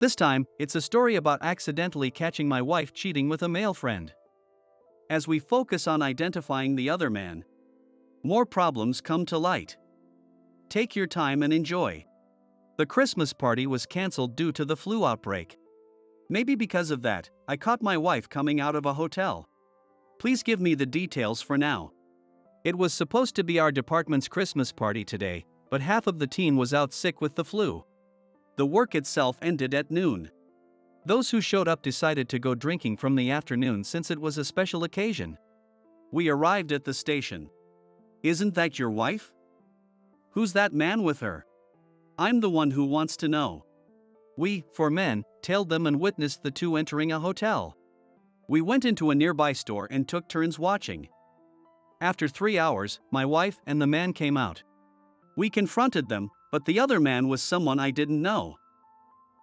This time, it's a story about accidentally catching my wife cheating with a male friend. As we focus on identifying the other man, more problems come to light. Take your time and enjoy. The Christmas party was cancelled due to the flu outbreak. Maybe because of that, I caught my wife coming out of a hotel. Please give me the details for now. It was supposed to be our department's Christmas party today, but half of the team was out sick with the flu. The work itself ended at noon. Those who showed up decided to go drinking from the afternoon since it was a special occasion. We arrived at the station. Isn't that your wife? Who's that man with her? I'm the one who wants to know. We, four men, tailed them and witnessed the two entering a hotel. We went into a nearby store and took turns watching. After 3 hours, my wife and the man came out. We confronted them, but the other man was someone I didn't know.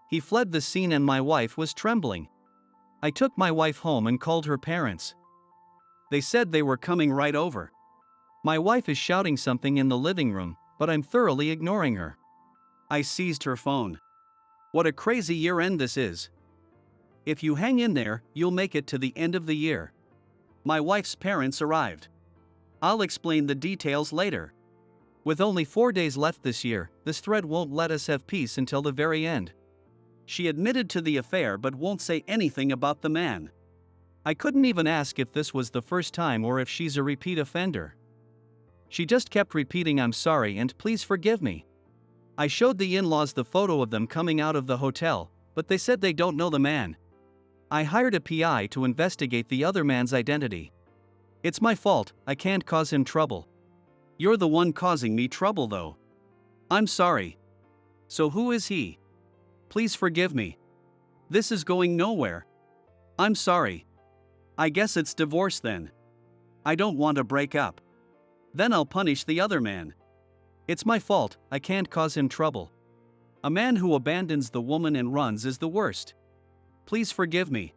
He fled the scene and my wife was trembling. I took my wife home and called her parents. They said they were coming right over. My wife is shouting something in the living room, but I'm thoroughly ignoring her. I seized her phone. What a crazy year-end this is. If you hang in there, you'll make it to the end of the year. My wife's parents arrived. I'll explain the details later. With only 4 days left this year, this thread won't let us have peace until the very end. She admitted to the affair but won't say anything about the man. I couldn't even ask if this was the first time or if she's a repeat offender. She just kept repeating "I'm sorry and please forgive me." I showed the in-laws the photo of them coming out of the hotel, but they said they don't know the man. I hired a PI to investigate the other man's identity. It's my fault, I can't cause him trouble. You're the one causing me trouble though. I'm sorry. So who is he? Please forgive me. This is going nowhere. I'm sorry. I guess it's divorce then. I don't want to break up. Then I'll punish the other man. It's my fault, I can't cause him trouble. A man who abandons the woman and runs is the worst. Please forgive me.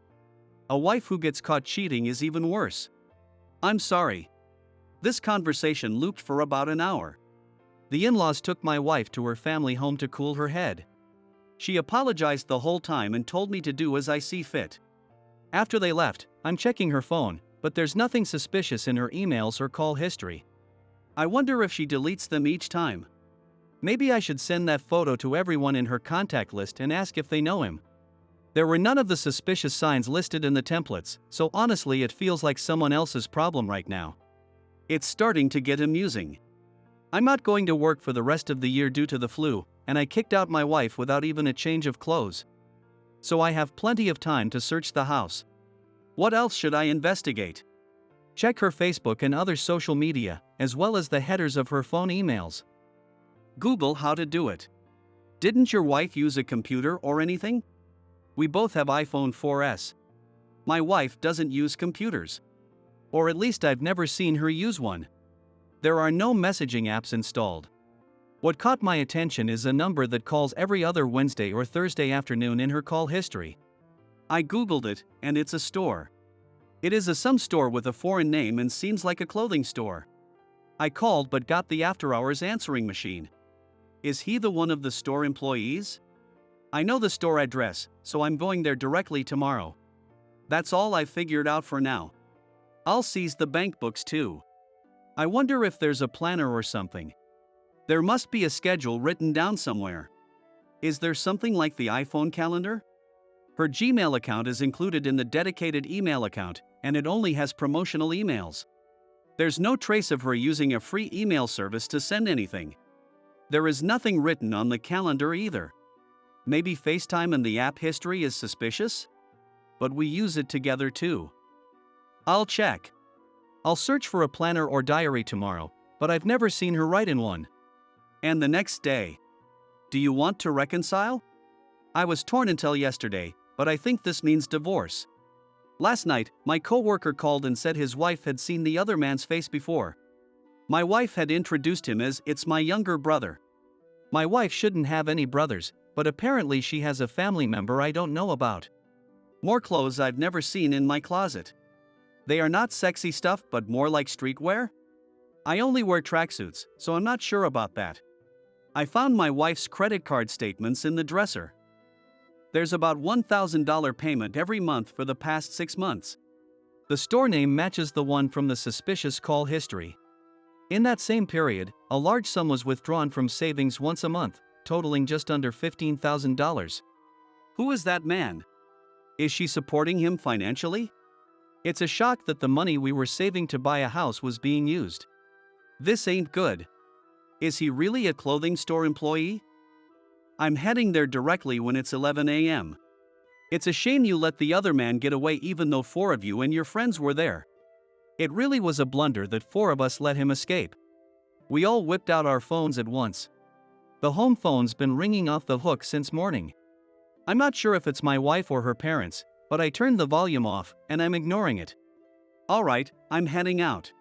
A wife who gets caught cheating is even worse. I'm sorry. This conversation looped for about an hour. The in-laws took my wife to her family home to cool her head. She apologized the whole time and told me to do as I see fit. After they left, I'm checking her phone, but there's nothing suspicious in her emails or call history. I wonder if she deletes them each time. Maybe I should send that photo to everyone in her contact list and ask if they know him. There were none of the suspicious signs listed in the templates, so honestly it feels like someone else's problem right now. It's starting to get amusing. I'm not going to work for the rest of the year due to the flu, and I kicked out my wife without even a change of clothes. So I have plenty of time to search the house. What else should I investigate? Check her Facebook and other social media, as well as the headers of her phone emails. Google how to do it. Didn't your wife use a computer or anything? We both have iPhone 4S. My wife doesn't use computers. Or at least I've never seen her use one. There are no messaging apps installed. What caught my attention is a number that calls every other Wednesday or Thursday afternoon in her call history. I googled it, and it's a store. It is some store with a foreign name and seems like a clothing store. I called but got the after-hours answering machine. Is he the one of the store employees? I know the store address, so I'm going there directly tomorrow. That's all I've figured out for now. I'll seize the bank books too. I wonder if there's a planner or something. There must be a schedule written down somewhere. Is there something like the iPhone calendar? Her Gmail account is included in the dedicated email account, and it only has promotional emails. There's no trace of her using a free email service to send anything. There is nothing written on the calendar either. Maybe FaceTime and the app history is suspicious? But we use it together too. I'll check. I'll search for a planner or diary tomorrow, but I've never seen her write in one. And the next day. Do you want to reconcile? I was torn until yesterday, but I think this means divorce. Last night, my coworker called and said his wife had seen the other man's face before. My wife had introduced him as "it's my younger brother." My wife shouldn't have any brothers, but apparently she has a family member I don't know about. More clothes I've never seen in my closet. They are not sexy stuff but more like streetwear? I only wear tracksuits, so I'm not sure about that. I found my wife's credit card statements in the dresser. There's about $1,000 payment every month for the past 6 months. The store name matches the one from the suspicious call history. In that same period, a large sum was withdrawn from savings once a month, totaling just under $15,000. Who is that man? Is she supporting him financially? It's a shock that the money we were saving to buy a house was being used. This ain't good. Is he really a clothing store employee? I'm heading there directly when it's 11 a.m. It's a shame you let the other man get away even though 4 of you and your friends were there. It really was a blunder that 4 of us let him escape. We all whipped out our phones at once. The home phone's been ringing off the hook since morning. I'm not sure if it's my wife or her parents, but I turned the volume off and I'm ignoring it. Alright, I'm heading out.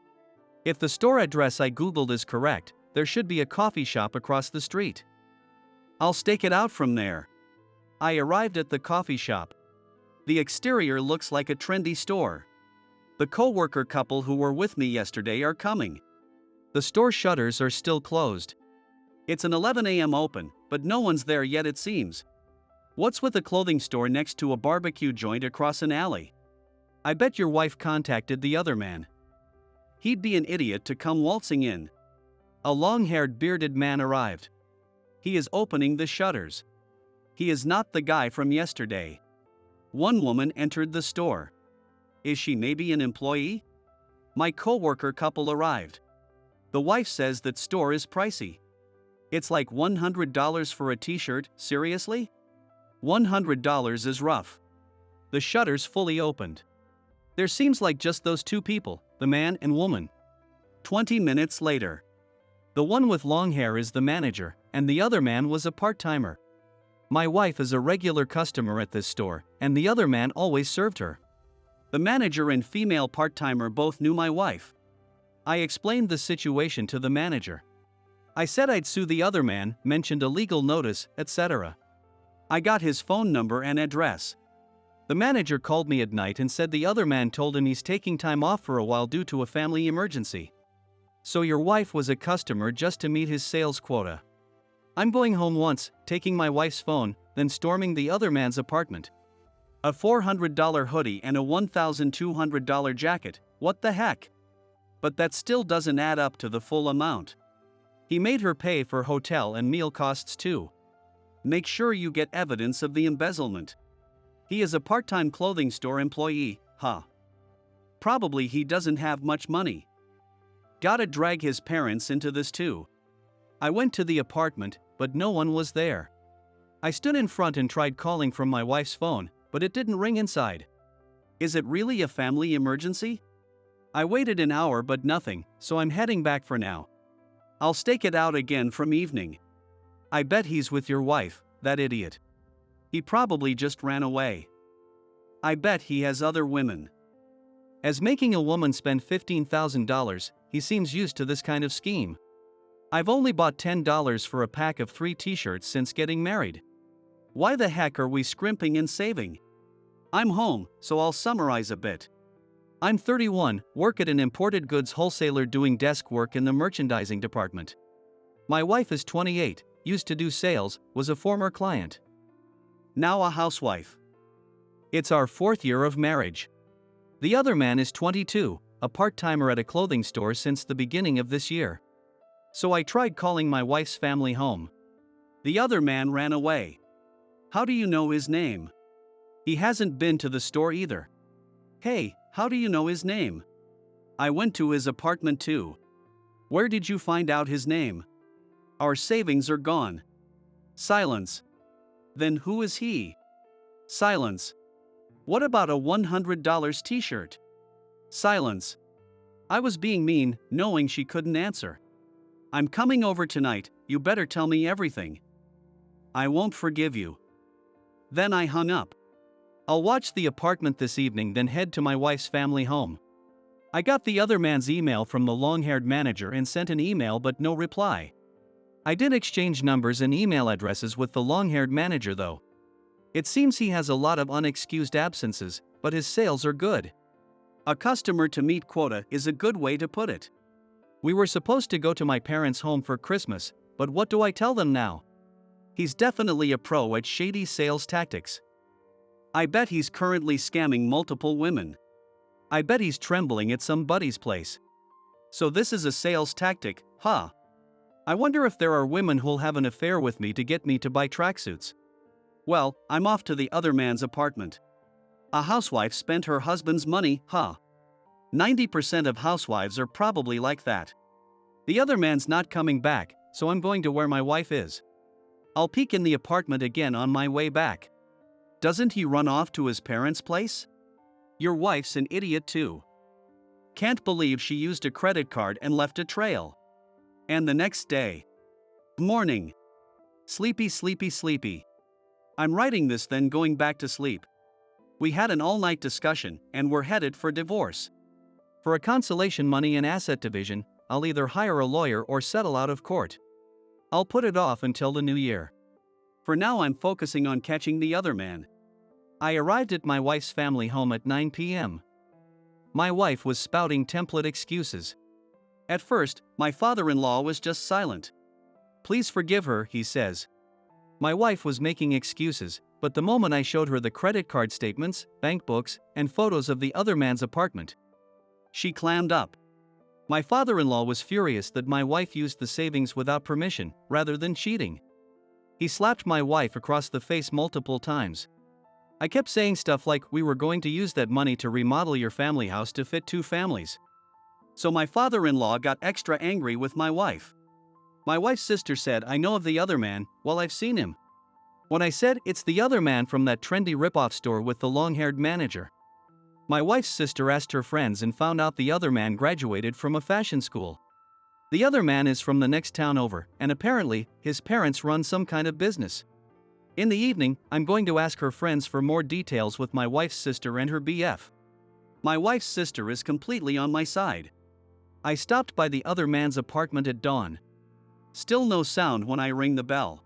If the store address I googled is correct, there should be a coffee shop across the street. I'll stake it out from there. I arrived at the coffee shop. The exterior looks like a trendy store. The co-worker couple who were with me yesterday are coming. The store shutters are still closed. It's an 11 a.m. open, but no one's there yet it seems. What's with a clothing store next to a barbecue joint across an alley? I bet your wife contacted the other man. He'd be an idiot to come waltzing in. A long-haired bearded man arrived. He is opening the shutters. He is not the guy from yesterday. One woman entered the store. Is she maybe an employee? My co-worker couple arrived. The wife says that store is pricey. It's like $100 for a t-shirt, seriously? $100 is rough. The shutters fully opened. There seems like just those 2 people, the man and woman. 20 minutes later. The one with long hair is the manager, and the other man was a part-timer. My wife is a regular customer at this store, and the other man always served her. The manager and female part-timer both knew my wife. I explained the situation to the manager. I said I'd sue the other man, mentioned a legal notice, etc. I got his phone number and address. The manager called me at night and said the other man told him he's taking time off for a while due to a family emergency. So your wife was a customer just to meet his sales quota. I'm going home once, taking my wife's phone, then storming the other man's apartment. A $400 hoodie and a $1,200 jacket, what the heck? But that still doesn't add up to the full amount. He made her pay for hotel and meal costs too. Make sure you get evidence of the embezzlement. He is a part-time clothing store employee, huh? Probably he doesn't have much money. Gotta drag his parents into this too. I went to the apartment, but no one was there. I stood in front and tried calling from my wife's phone, but it didn't ring inside. Is it really a family emergency? I waited an hour but nothing, so I'm heading back for now. I'll stake it out again from evening. I bet he's with your wife, that idiot. He probably just ran away. I bet he has other women. As making a woman spend $15,000, he seems used to this kind of scheme. I've only bought $10 for a pack of 3 t-shirts since getting married. Why the heck are we scrimping and saving? I'm home, so I'll summarize a bit. I'm 31, work at an imported goods wholesaler doing desk work in the merchandising department. My wife is 28, used to do sales, was a former client. Now a housewife. It's our 4th year of marriage. The other man is 22, a part-timer at a clothing store since the beginning of this year. So I tried calling my wife's family home. The other man ran away. How do you know his name? He hasn't been to the store either. Hey, how do you know his name? I went to his apartment too. Where did you find out his name? Our savings are gone. Silence. Then who is he? Silence. What about a $100 t-shirt? Silence. I was being mean, knowing she couldn't answer. I'm coming over tonight, you better tell me everything. I won't forgive you. Then I hung up. I'll watch the apartment this evening, then head to my wife's family home. I got the other man's email from the long-haired manager and sent an email but no reply. I did exchange numbers and email addresses with the long-haired manager though. It seems he has a lot of unexcused absences, but his sales are good. A customer to meet quota is a good way to put it. We were supposed to go to my parents' home for Christmas, but what do I tell them now? He's definitely a pro at shady sales tactics. I bet he's currently scamming multiple women. I bet he's trembling at somebody's place. So this is a sales tactic, huh? I wonder if there are women who'll have an affair with me to get me to buy tracksuits. Well, I'm off to the other man's apartment. A housewife spent her husband's money, huh? 90% of housewives are probably like that. The other man's not coming back, so I'm going to where my wife is. I'll peek in the apartment again on my way back. Doesn't he run off to his parents' place? Your wife's an idiot too. Can't believe she used a credit card and left a trail. And the next day. Morning. Sleepy, sleepy, sleepy. I'm writing this then going back to sleep. We had an all-night discussion and we're headed for divorce. For a consolation money and asset division, I'll either hire a lawyer or settle out of court. I'll put it off until the new year. For now I'm focusing on catching the other man. I arrived at my wife's family home at 9 p.m. My wife was spouting template excuses. At first, my father-in-law was just silent. Please forgive her, he says. My wife was making excuses, but the moment I showed her the credit card statements, bank books, and photos of the other man's apartment, she clammed up. My father-in-law was furious that my wife used the savings without permission, rather than cheating. He slapped my wife across the face multiple times. I kept saying stuff like we were going to use that money to remodel your family house to fit 2 families. So my father-in-law got extra angry with my wife. My wife's sister said I know of the other man, well I've seen him. When I said it's the other man from that trendy ripoff store with the long-haired manager, my wife's sister asked her friends and found out the other man graduated from a fashion school. The other man is from the next town over, and apparently, his parents run some kind of business. In the evening, I'm going to ask her friends for more details with my wife's sister and her BF. My wife's sister is completely on my side. I stopped by the other man's apartment at dawn. Still no sound when I ring the bell.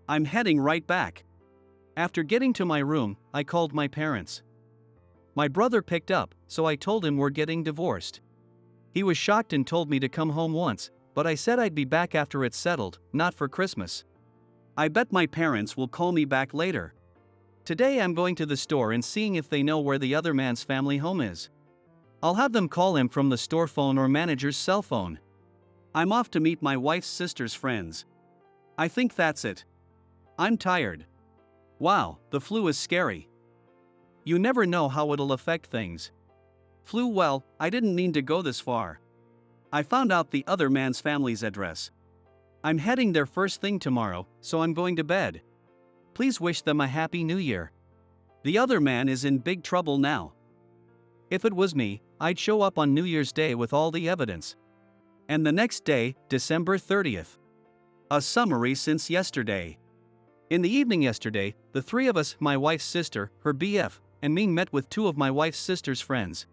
I'm heading right back. After getting to my room, I called my parents. My brother picked up, so I told him we're getting divorced. He was shocked and told me to come home once, but I said I'd be back after it's settled, not for Christmas. I bet my parents will call me back later. Today I'm going to the store and seeing if they know where the other man's family home is. I'll have them call him from the store phone or manager's cell phone. I'm off to meet my wife's sister's friends. I think that's it. I'm tired. Wow, the flu is scary. You never know how it'll affect things. Flu, well, I didn't mean to go this far. I found out the other man's family's address. I'm heading there first thing tomorrow, so I'm going to bed. Please wish them a happy new year. The other man is in big trouble now. If it was me, I'd show up on New Year's Day with all the evidence. And the next day, December 30th. A summary since yesterday. In the evening yesterday, the 3 of us, my wife's sister, her BF, and me met with 2 of my wife's sister's friends.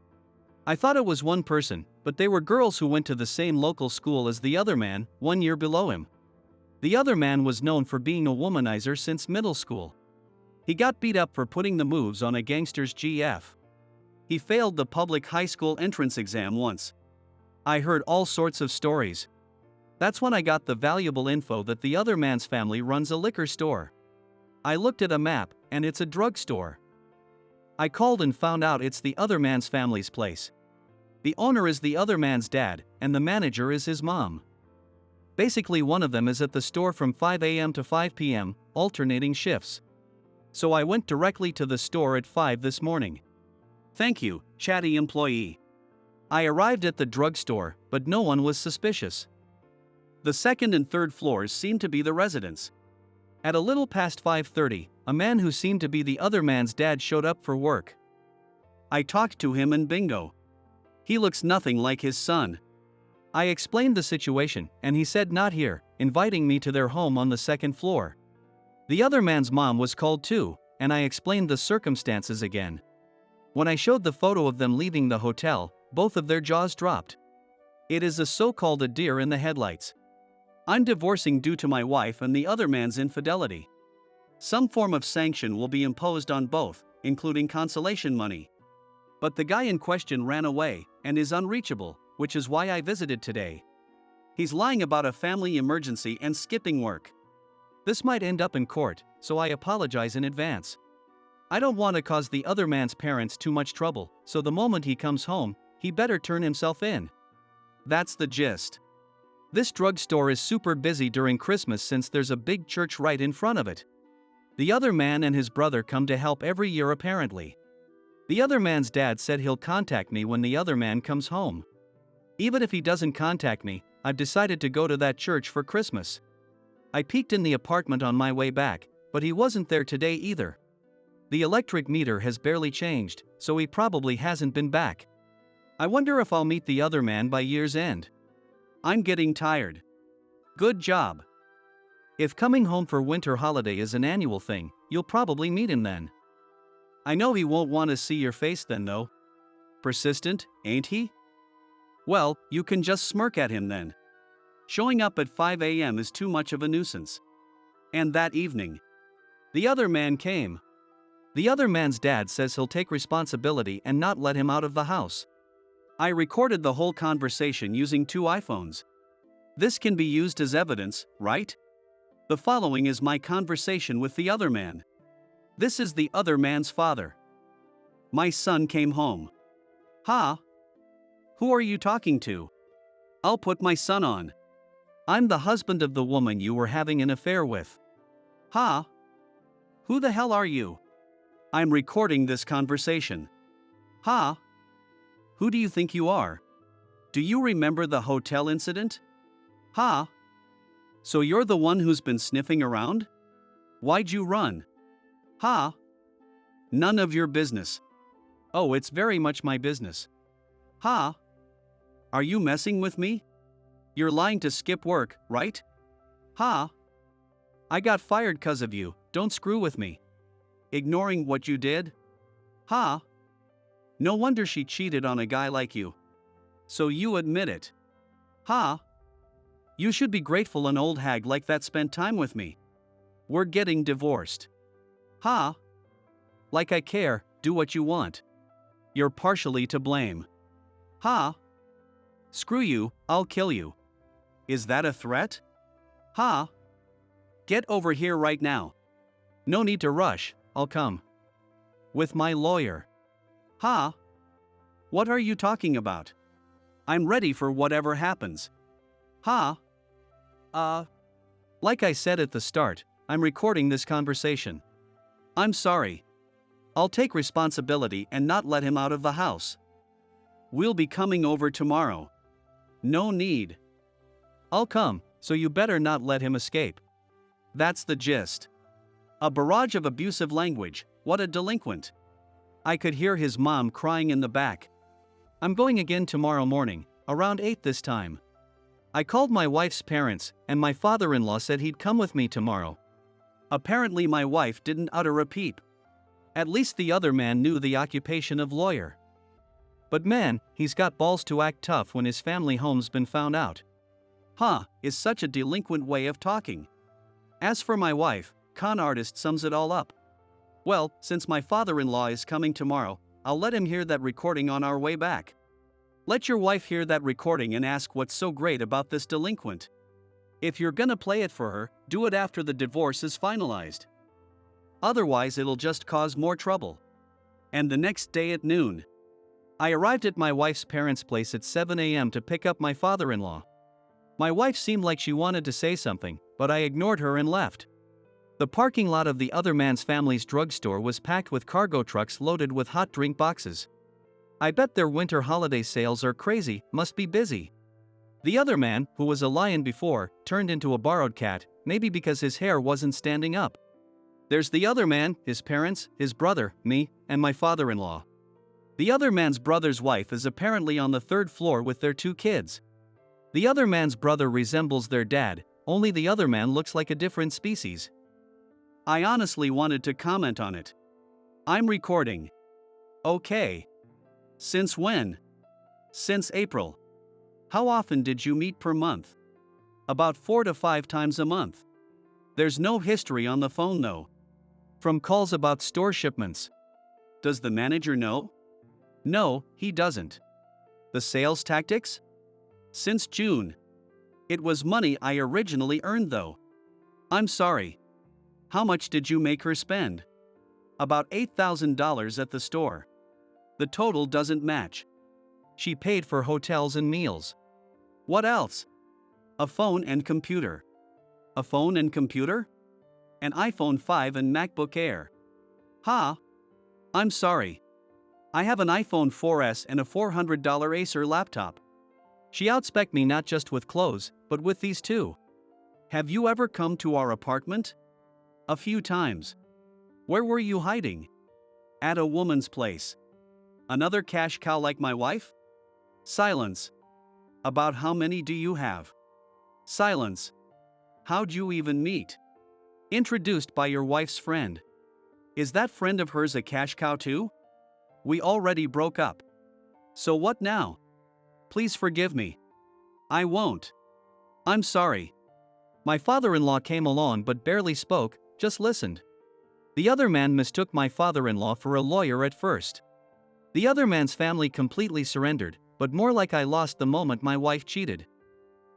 I thought it was one person, but they were girls who went to the same local school as the other man, 1 year below him. The other man was known for being a womanizer since middle school. He got beat up for putting the moves on a gangster's GF. He failed the public high school entrance exam once. I heard all sorts of stories. That's when I got the valuable info that the other man's family runs a liquor store. I looked at a map, and it's a drugstore. I called and found out it's the other man's family's place. The owner is the other man's dad, and the manager is his mom. Basically, one of them is at the store from 5 a.m. to 5 p.m., alternating shifts. So I went directly to the store at 5 this morning. Thank you, chatty employee. I arrived at the drugstore, but no one was suspicious. The second and third floors seemed to be the residence. At a little past 5:30, a man who seemed to be the other man's dad showed up for work. I talked to him and bingo. He looks nothing like his son. I explained the situation and he said not here, inviting me to their home on the 2nd floor. The other man's mom was called too, and I explained the circumstances again. When I showed the photo of them leaving the hotel, both of their jaws dropped. It is a so-called a deer in the headlights. I'm divorcing due to my wife and the other man's infidelity. Some form of sanction will be imposed on both, including consolation money. But the guy in question ran away and is unreachable, which is why I visited today. He's lying about a family emergency and skipping work. This might end up in court, so I apologize in advance. I don't want to cause the other man's parents too much trouble, so the moment he comes home, he better turn himself in. That's the gist. This drugstore is super busy during Christmas since there's a big church right in front of it. The other man and his brother come to help every year apparently. The other man's dad said he'll contact me when the other man comes home. Even if he doesn't contact me, I've decided to go to that church for Christmas. I peeked in the apartment on my way back, but he wasn't there today either. The electric meter has barely changed, so he probably hasn't been back. I wonder if I'll meet the other man by year's end. I'm getting tired. Good job. If coming home for winter holiday is an annual thing, you'll probably meet him then. I know he won't want to see your face then though. Persistent, ain't he? Well, you can just smirk at him then. Showing up at 5 a.m. is too much of a nuisance. And that evening, the other man came. The other man's dad says he'll take responsibility and not let him out of the house. I recorded the whole conversation using 2 iPhones. This can be used as evidence, right? The following is my conversation with the other man. This is the other man's father. My son came home. Ha? Who are you talking to? I'll put my son on. I'm the husband of the woman you were having an affair with. Ha? Who the hell are you? I'm recording this conversation. Ha? Who do you think you are? Do you remember the hotel incident? Ha? So you're the one who's been sniffing around? Why'd you run? Ha? None of your business. Oh, it's very much my business. Ha? Are you messing with me? You're lying to skip work, right? Ha? I got fired 'cause of you, don't screw with me. Ignoring what you did? Ha? No wonder she cheated on a guy like you. So you admit it. Ha? You should be grateful an old hag like that spent time with me. We're getting divorced. Ha? Like I care, do what you want. You're partially to blame. Ha? Screw you, I'll kill you. Is that a threat? Ha? Get over here right now. No need to rush, I'll come. With my lawyer. Ha? What are you talking about? I'm ready for whatever happens. Ha? Like I said at the start, I'm recording this conversation. I'm sorry. I'll take responsibility and not let him out of the house. We'll be coming over tomorrow. No need. I'll come, so you better not let him escape. That's the gist. A barrage of abusive language, what a delinquent. I could hear his mom crying in the back. I'm going again tomorrow morning, around 8 this time. I called my wife's parents, and my father-in-law said he'd come with me tomorrow. Apparently my wife didn't utter a peep. At least the other man knew the occupation of lawyer. But man, he's got balls to act tough when his family home's been found out. Huh, is such a delinquent way of talking. As for my wife, con artist sums it all up. Well, since my father-in-law is coming tomorrow, I'll let him hear that recording on our way back. Let your wife hear that recording and ask what's so great about this delinquent. If you're gonna play it for her, do it after the divorce is finalized. Otherwise it'll just cause more trouble. And the next day at noon. I arrived at my wife's parents' place at 7 a.m. to pick up my father-in-law. My wife seemed like she wanted to say something, but I ignored her and left. The parking lot of the other man's family's drugstore was packed with cargo trucks loaded with hot drink boxes. I bet their winter holiday sales are crazy, must be busy. The other man, who was a lion before, turned into a borrowed cat, maybe because his hair wasn't standing up. There's the other man, his parents, his brother, me, and my father-in-law. The other man's brother's wife is apparently on the 3rd floor with their 2 kids. The other man's brother resembles their dad, only the other man looks like a different species. I honestly wanted to comment on it. I'm recording. Okay. Since when? Since April. How often did you meet per month? About 4 to 5 times a month. There's no history on the phone though. From calls about store shipments. Does the manager know? No, he doesn't. The sales tactics? Since June. It was money I originally earned though. I'm sorry. How much did you make her spend? About $8,000 at the store. The total doesn't match. She paid for hotels and meals. What else? A phone and computer. A phone and computer? An iPhone 5 and MacBook Air. Ha! I'm sorry. I have an iPhone 4S and a $400 Acer laptop. She outspec'd me not just with clothes, but with these too. Have you ever come to our apartment? A few times. Where were you hiding? At a woman's place. Another cash cow like my wife? Silence. About how many do you have? Silence. How'd you even meet? Introduced by your wife's friend. Is that friend of hers a cash cow too? We already broke up. So what now? Please forgive me. I won't. I'm sorry. My father-in-law came along but barely spoke, just listened. The other man mistook my father-in-law for a lawyer at first. The other man's family completely surrendered, but more like I lost the moment my wife cheated.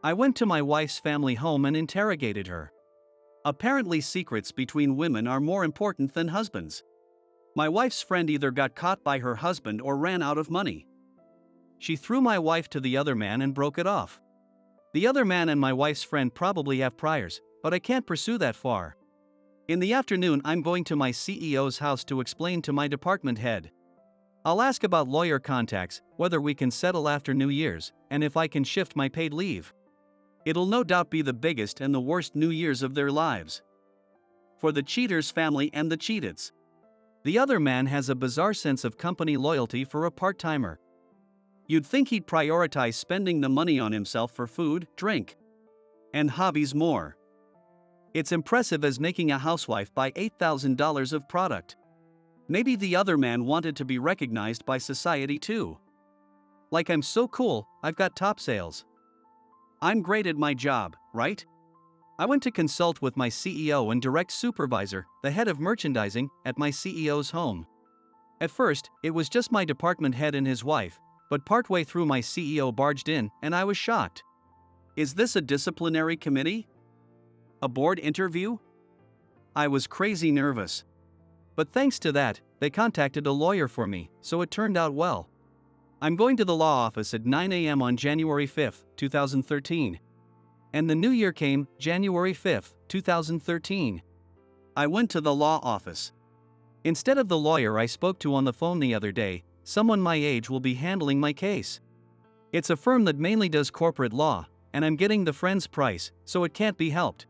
I went to my wife's family home and interrogated her. Apparently, secrets between women are more important than husbands. My wife's friend either got caught by her husband or ran out of money. She threw my wife to the other man and broke it off. The other man and my wife's friend probably have priors, but I can't pursue that far. In the afternoon, I'm going to my CEO's house to explain to my department head. I'll ask about lawyer contacts, whether we can settle after New Year's, and if I can shift my paid leave. It'll no doubt be the biggest and the worst New Year's of their lives. For the cheater's family and the cheateds. The other man has a bizarre sense of company loyalty for a part-timer. You'd think he'd prioritize spending the money on himself for food, drink, and hobbies more. It's impressive as making a housewife buy $8,000 of product. Maybe the other man wanted to be recognized by society too. Like I'm so cool, I've got top sales. I'm great at my job, right? I went to consult with my CEO and direct supervisor, the head of merchandising, at my CEO's home. At first, it was just my department head and his wife, but partway through my CEO barged in and I was shocked. Is this a disciplinary committee? A board interview? I was crazy nervous. But thanks to that, they contacted a lawyer for me, so it turned out well. I'm going to the law office at 9 a.m. on January 5, 2013. And the new year came, January 5, 2013. I went to the law office. Instead of the lawyer I spoke to on the phone the other day, someone my age will be handling my case. It's a firm that mainly does corporate law, and I'm getting the friend's price, so it can't be helped.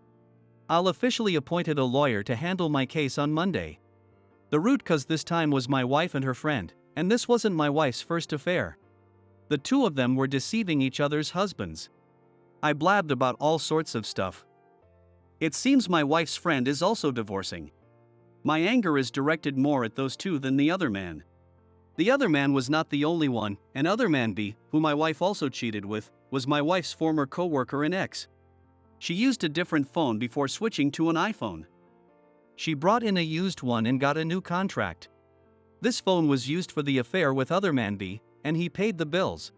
I'll officially appointed a lawyer to handle my case on Monday. The root cause this time was my wife and her friend, and this wasn't my wife's first affair. The two of them were deceiving each other's husbands. I blabbed about all sorts of stuff. It seems my wife's friend is also divorcing. My anger is directed more at those two than the other man. The other man was not the only one, and other man B, who my wife also cheated with, was my wife's former co-worker and ex. She used a different phone before switching to an iPhone. She brought in a used one and got a new contract. This phone was used for the affair with other man B, and he paid the bills.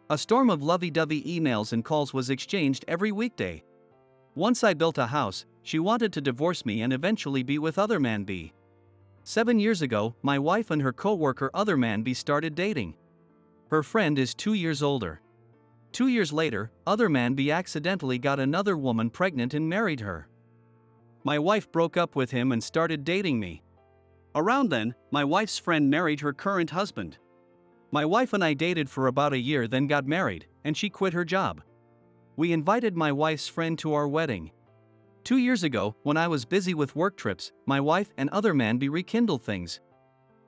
A storm of lovey-dovey emails and calls was exchanged every weekday. Once I built a house, she wanted to divorce me and eventually be with other man B. 7 years ago, my wife and her co-worker other man B started dating. Her friend is 2 years older. 2 years later, other man B accidentally got another woman pregnant and married her. My wife broke up with him and started dating me. Around then, my wife's friend married her current husband. My wife and I dated for about a year, then got married, and she quit her job. We invited my wife's friend to our wedding. 2 years ago, when I was busy with work trips, my wife and other man B rekindled things.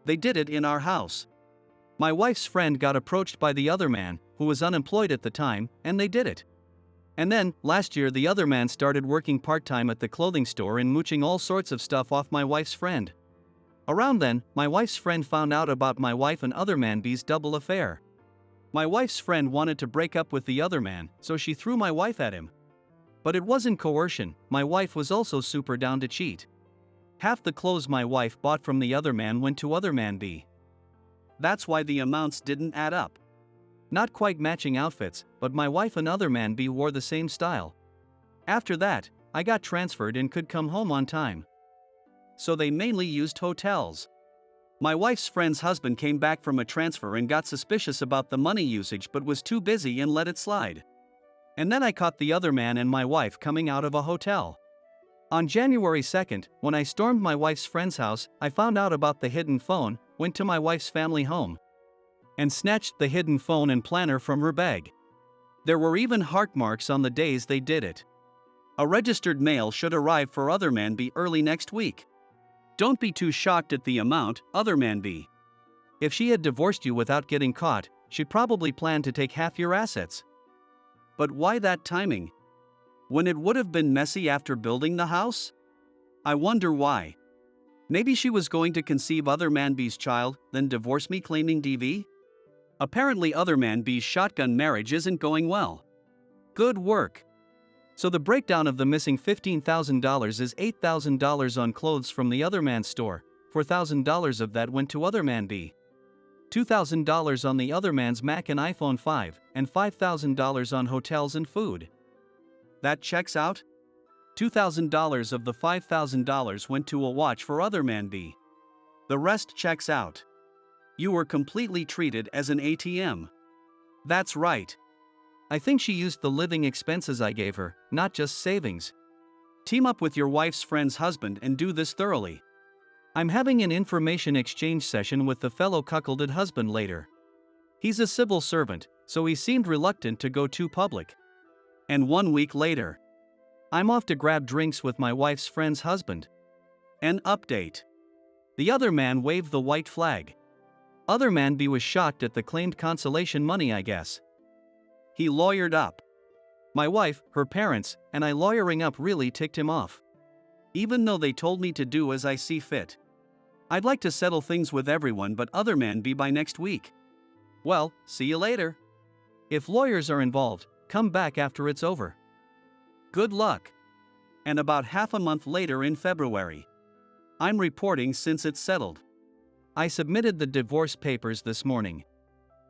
They did it in our house. My wife's friend got approached by the other man, who was unemployed at the time, and they did it. And then, last year the other man started working part-time at the clothing store and mooching all sorts of stuff off my wife's friend. Around then, my wife's friend found out about my wife and other man B's double affair. My wife's friend wanted to break up with the other man, so she threw my wife at him. But it wasn't coercion, my wife was also super down to cheat. Half the clothes my wife bought from the other man went to other man B. That's why the amounts didn't add up. Not quite matching outfits, but my wife and other man B wore the same style. After that, I got transferred and could come home on time. So they mainly used hotels. My wife's friend's husband came back from a transfer and got suspicious about the money usage but was too busy and let it slide. And then I caught the other man and my wife coming out of a hotel. On January 2nd, when I stormed my wife's friend's house, I found out about the hidden phone, went to my wife's family home, and snatched the hidden phone and planner from her bag. There were even heart marks on the days they did it. A registered mail should arrive for Other Man B early next week. Don't be too shocked at the amount, Other Man B. If she had divorced you without getting caught, she'd probably plan to take half your assets. But why that timing? When it would have been messy after building the house? I wonder why. Maybe she was going to conceive Other Man B's child, then divorce me claiming DV? Apparently Other Man B's shotgun marriage isn't going well. Good work. So the breakdown of the missing $15,000 is $8,000 on clothes from the Other Man's store, $4,000 of that went to Other Man B. $2,000 on the Other Man's Mac and iPhone 5, and $5,000 on hotels and food. That checks out? $2,000 of the $5,000 went to a watch for Other Man B. The rest checks out. You were completely treated as an ATM. That's right. I think she used the living expenses I gave her, not just savings. Team up with your wife's friend's husband and do this thoroughly. I'm having an information exchange session with the fellow cuckolded husband later. He's a civil servant, so he seemed reluctant to go too public. And 1 week later, I'm off to grab drinks with my wife's friend's husband. An update. The other man waved the white flag. Other Man B was shocked at the claimed consolation money, I guess. He lawyered up. My wife, her parents, and I lawyering up really ticked him off. Even though they told me to do as I see fit. I'd like to settle things with everyone but Other Man B by next week. Well, see you later. If lawyers are involved, come back after it's over. Good luck. And about half a month later in February. I'm reporting since it's settled. I submitted the divorce papers this morning.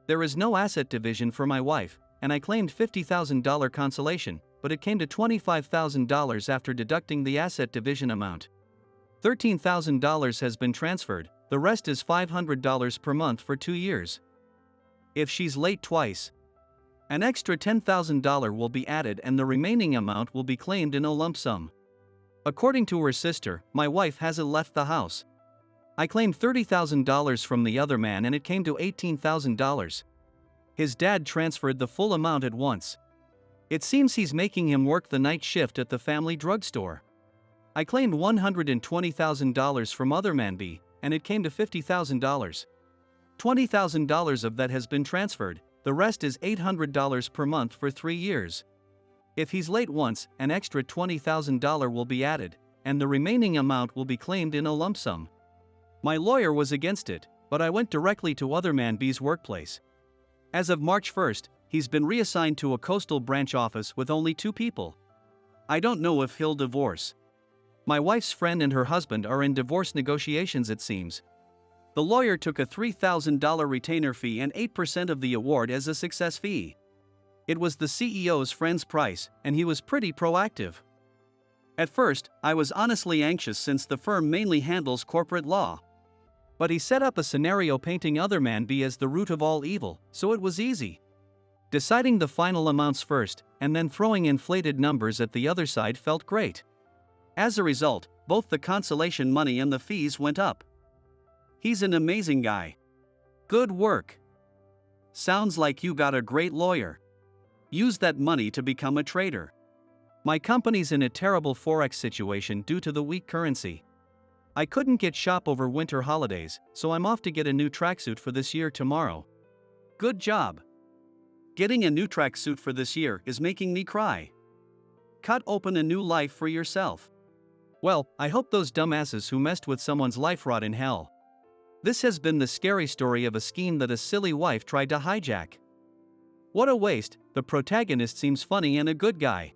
There is no asset division for my wife, and I claimed $50,000 consolation, but it came to $25,000 after deducting the asset division amount. $13,000 has been transferred, the rest is $500 per month for 2 years. If she's late twice, an extra $10,000 will be added and the remaining amount will be claimed in a lump sum. According to her sister, my wife hasn't left the house. I claimed $30,000 from the other man and it came to $18,000. His dad transferred the full amount at once. It seems he's making him work the night shift at the family drugstore. I claimed $120,000 from Other Man B, and it came to $50,000. $20,000 of that has been transferred, the rest is $800 per month for 3 years. If he's late once, an extra $20,000 will be added, and the remaining amount will be claimed in a lump sum. My lawyer was against it, but I went directly to Other Man B's workplace. As of March 1st, he's been reassigned to a coastal branch office with only 2 people. I don't know if he'll divorce. My wife's friend and her husband are in divorce negotiations, it seems. The lawyer took a $3,000 retainer fee and 8% of the award as a success fee. It was the CEO's friend's price, and he was pretty proactive. At first, I was honestly anxious since the firm mainly handles corporate law. But he set up a scenario painting Other Man B as the root of all evil, so it was easy. Deciding the final amounts first, and then throwing inflated numbers at the other side felt great. As a result, both the consolation money and the fees went up. He's an amazing guy. Good work. Sounds like you got a great lawyer. Use that money to become a trader. My company's in a terrible forex situation due to the weak currency. I couldn't get shop over winter holidays, so I'm off to get a new tracksuit for this year tomorrow. Good job. Getting a new tracksuit for this year is making me cry. Cut open a new life for yourself. Well, I hope those dumbasses who messed with someone's life rot in hell. This has been the scary story of a scheme that a silly wife tried to hijack. What a waste, the protagonist seems funny and a good guy.